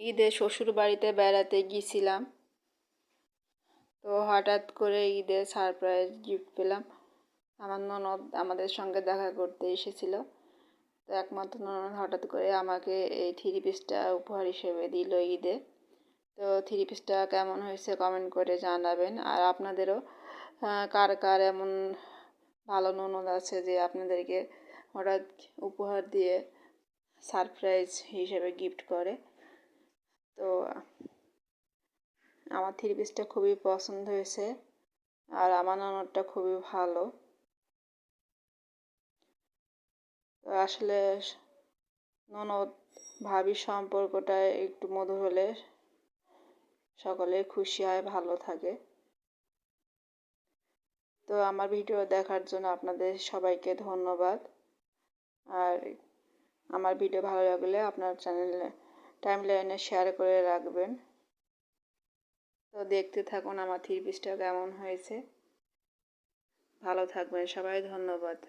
ঈদে শ্বশুর বাড়িতে বেড়াতে গিয়েছিলাম। তো হঠাৎ করে ঈদে সারপ্রাইজ গিফট পেলাম। আমার ননদ আমাদের সঙ্গে দেখা করতে এসেছিল। তো একমাত্র ননদ হঠাৎ করে আমাকে এই থ্রি পিসটা উপহার হিসেবে দিল ঈদে। তো থ্রি পিসটা কেমন হয়েছে কমেন্ট করে জানাবেন। আর আপনাদেরও কার কার এমন ভালো ননদ আছে যে আপনাদেরকে হঠাৎ উপহার দিয়ে সারপ্রাইজ হিসেবে গিফট করে। তো আমার থ্রি পিসটা খুবই পছন্দ হয়েছে। আর আমার ননদটা খুবই ভালো। তো আসলে ননদ ভাবির সম্পর্কটা একটু মধুর হলে সকলে খুশি হয়, ভালো থাকে। তো আমার ভিডিও দেখার জন্য আপনাদের সবাইকে ধন্যবাদ। আর আমার ভিডিও ভালো লাগলে আপনার চ্যানেলে টাইমলাইনে শেয়ার করে রাখবেন। তো দেখতে থাকুন আমার থ্রি পিসটা কেমন হয়েছে। ভালো থাকবেন সবাই, ধন্যবাদ।